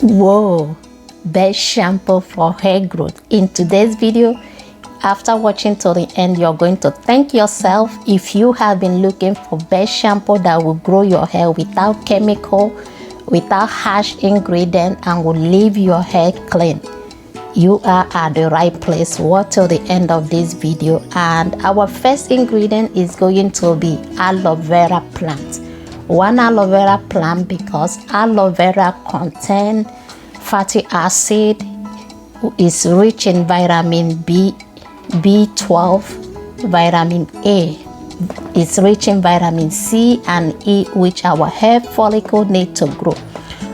Whoa, best shampoo for hair growth. In today's video, after watching to the end, you're going to thank yourself if you have been looking for best shampoo that will grow your hair without chemical, without harsh ingredient, and will leave your hair clean. You are at the right place. Watch till the end of this video. And our first ingredient is going to be aloe vera plant. One aloe vera plant, because aloe vera contains fatty acid, is rich in vitamin B12, vitamin A, it's rich in vitamin C and E, which our hair follicle need to grow.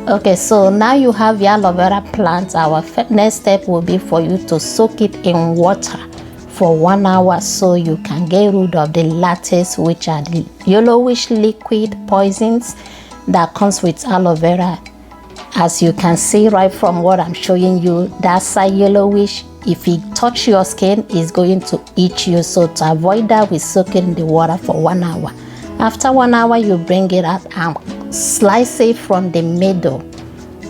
Okay, so now you have your aloe vera plant. Our next step will be for you to soak it in water for 1 hour so you can get rid of the latex, which are the yellowish liquid poisons that comes with aloe vera. As you can see right from what I'm showing you, that's a yellowish. If it touch your skin, it's going to itch you. So to avoid that, we soak it in the water for 1 hour. After 1 hour, you bring it out and slice it from the middle.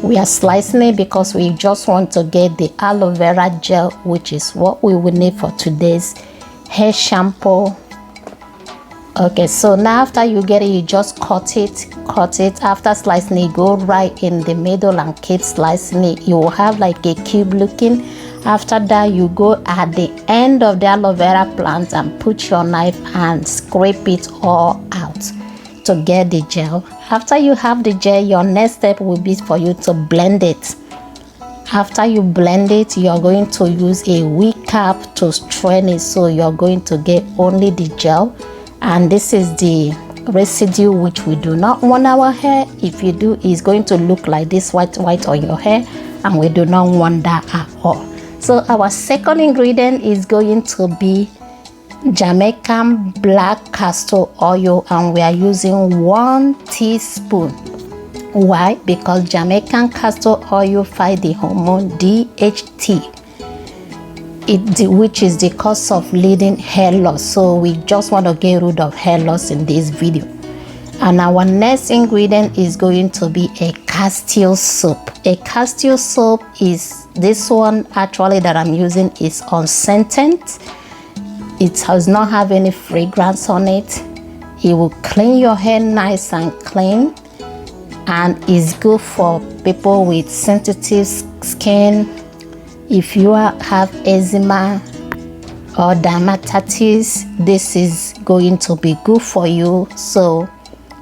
We are slicing it because we just want to get the aloe vera gel, which is what we will need for today's hair shampoo. Okay, so now after you get it, you just cut it. After slicing it, go right in the middle and keep slicing it. You will have like a cube looking. After that, you go at the end of the aloe vera plant and put your knife and scrape it all out to get the gel. After you have the gel, your next step will be for you to blend it. After you blend it, you're going to use a wig cap to strain it, so you're going to get only the gel. And this is the residue which we do not want our hair. If you do, it's going to look like this white on your hair, and we do not want that at all. So our second ingredient is going to be Jamaican black castor oil, and we are using 1 teaspoon. Why? Because Jamaican castor oil fight the hormone DHT, which is the cause of leading hair loss. So we just want to get rid of hair loss in this video. And our next ingredient is going to be a Castile soap. A Castile soap is this one actually that I'm using is unscented. It does not have any fragrance on it. It will clean your hair nice and clean, and is good for people with sensitive skin. If you have eczema or dermatitis, this is going to be good for you. So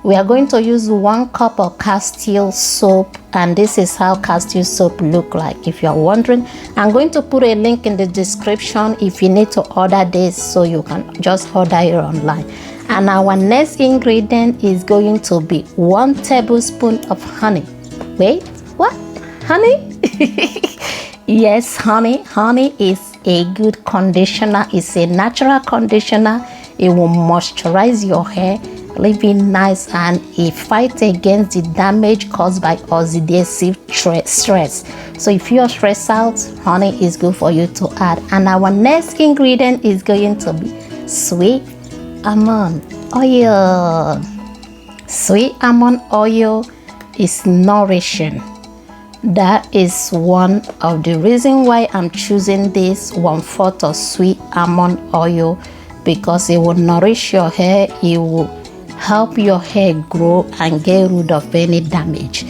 we are going to use 1 cup of Castile soap, and this is how Castile soap look like. If you're wondering, I'm going to put a link in the description if you need to order this, so you can just order it online. And our next ingredient is going to be 1 tablespoon of honey. Wait, what? Honey? Yes, honey. Honey is a good conditioner. It's a natural conditioner. It will moisturize your hair, leave it nice, and it fights against the damage caused by oxidative stress. So if you're stressed out, honey is good for you to add. And our next ingredient is going to be sweet almond oil. Sweet almond oil is nourishing. That is one of the reasons why I'm choosing this 1/4 of sweet almond oil, because it will nourish your hair. It will help your hair grow and get rid of any damage.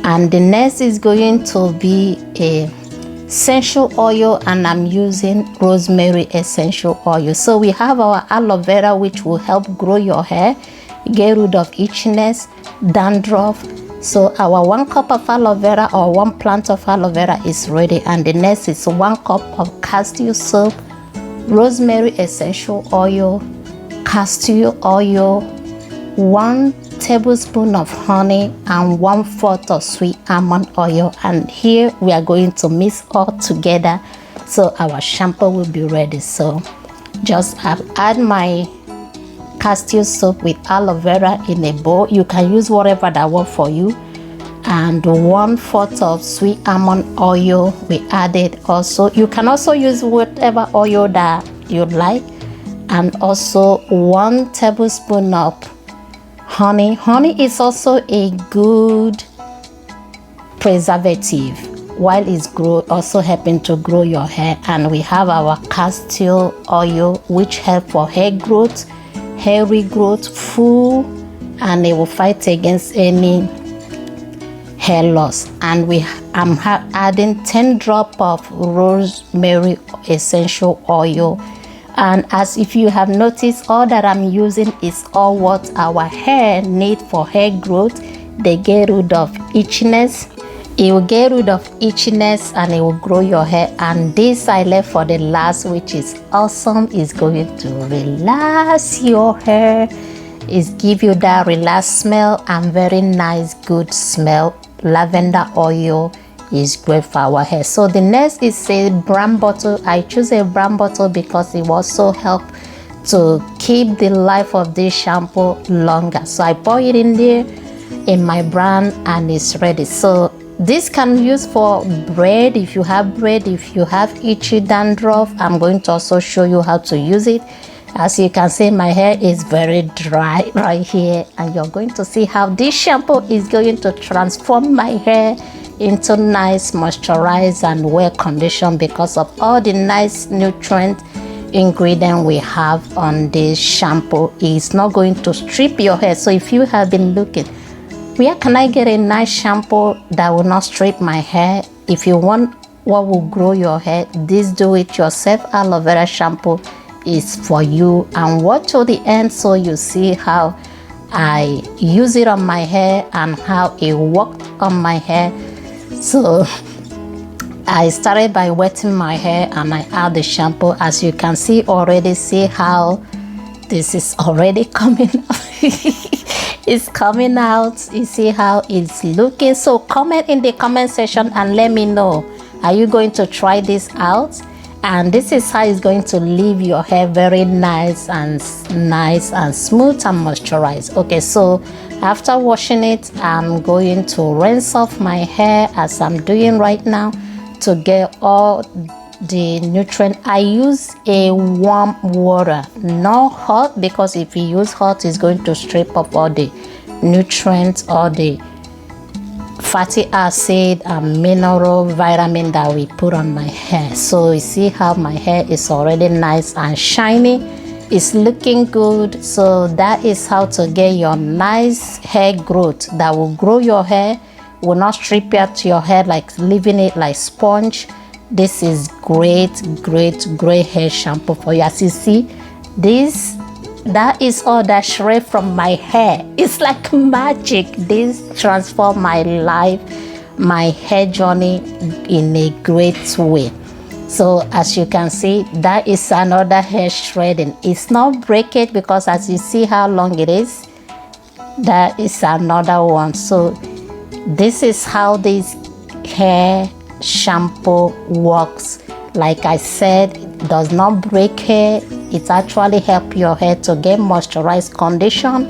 And the next is going to be a essential oil, and I'm using Rosemary Essential Oil. So we have our aloe vera, which will help grow your hair, get rid of itchiness, dandruff. So our 1 cup of aloe vera, or 1 plant of aloe vera, is ready. And the next is 1 cup of Castile soap, Rosemary Essential Oil, Castor oil, 1 tablespoon of honey, and 1/4 of sweet almond oil. And here we are going to mix all together so our shampoo will be ready. So just add my Castile soap with aloe vera in a bowl. You can use whatever that works for you. And 1/4 of sweet almond oil we added also. You can also use whatever oil that you like. And also 1 tablespoon of honey. Honey is also a good preservative while it's also helping to grow your hair. And we have our Castile oil, which help for hair growth, hair regrowth, full, and it will fight against any hair loss. And I'm adding 10 drops of Rosemary Essential Oil. And as if you have noticed, all that I'm using is all what our hair need for hair growth. They get rid of itchiness. It will get rid of itchiness and it will grow your hair. And this I left for the last, which is awesome. It's going to relax your hair. It's give you that relaxed smell and very nice good smell. Lavender oil is great for our hair. So the next is a brown bottle. I choose a brown bottle because it also help to keep the life of this shampoo longer. So I pour it in there in my brown and it's ready. So this can use for braid. If you have braid, if you have itchy dandruff, I'm going to also show you how to use it. As you can see, my hair is very dry right here, and you're going to see how this shampoo is going to transform my hair into nice, moisturized and well conditioned because of all the nice nutrient ingredient we have on this shampoo. It's not going to strip your hair. So if you have been looking, where can I get a nice shampoo that will not strip my hair? If you want what will grow your hair, this do-it-yourself aloe vera shampoo is for you. And watch till the end so you see how I use it on my hair and how it worked on my hair. So I started by wetting my hair and I add the shampoo. As you can see already, see how this is already coming out. It's coming out. You see how it's looking. So comment in the comment section and let me know, are you going to try this out? And this is how it's going to leave your hair very nice and smooth and moisturized. Okay, so after washing it, I'm going to rinse off my hair as I'm doing right now to get all the nutrient. I use a warm water, not hot, because if you use hot, it's going to strip up all the nutrients, all the fatty acid and mineral vitamin that we put on my hair. So you see how my hair is already nice and shiny. It's looking good. So that is how to get your nice hair growth that will grow your hair, will not strip out your hair like leaving it like sponge. This is great hair shampoo for you. As you see, that is all that shred from my hair. It's like magic. This transformed my life, my hair journey in a great way. So as you can see, that is another hair shredding. It's not breakage because as you see how long it is, that is another one. So this is how this hair shampoo works. Like I said, it does not break hair. It actually helps your hair to get moisturized condition.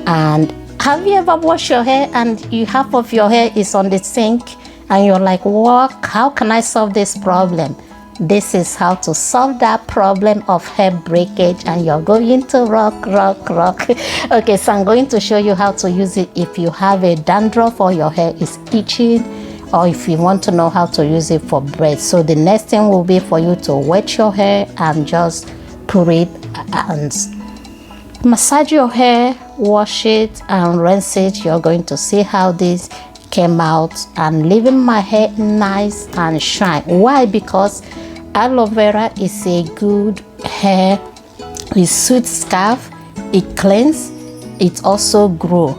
And have you ever washed your hair and half of your hair is on the sink and you're like, what? How can I solve this problem? This is how to solve that problem of hair breakage, and you're going to rock. Okay, so I'm going to show you how to use it if you have a dandruff or your hair is itching, or if you want to know how to use it for braid. So the next thing will be for you to wet your hair and just put it and massage your hair, wash it and rinse it. You're going to see how this came out and leaving my hair nice and shine. Why? Because aloe vera is a good hair, it suits scalp, it cleans, it also grow.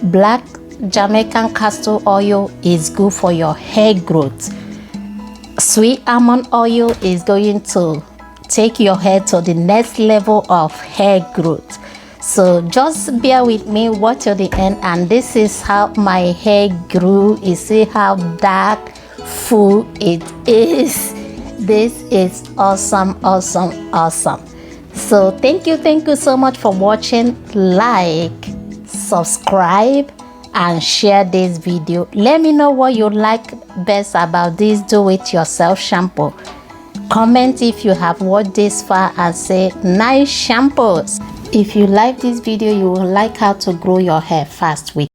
Black Jamaican castor oil is good for your hair growth. Sweet almond oil is going to take your hair to the next level of hair growth. So just bear with me, watch till the end, and this is how my hair grew. You see how dark, full it is. This is awesome. So thank you so much for watching. Like, subscribe and share this video. Let me know what you like best about this do-it-yourself shampoo. Comment if you have watched this far and say nice shampoos. If you like this video, you will like how to grow your hair fast with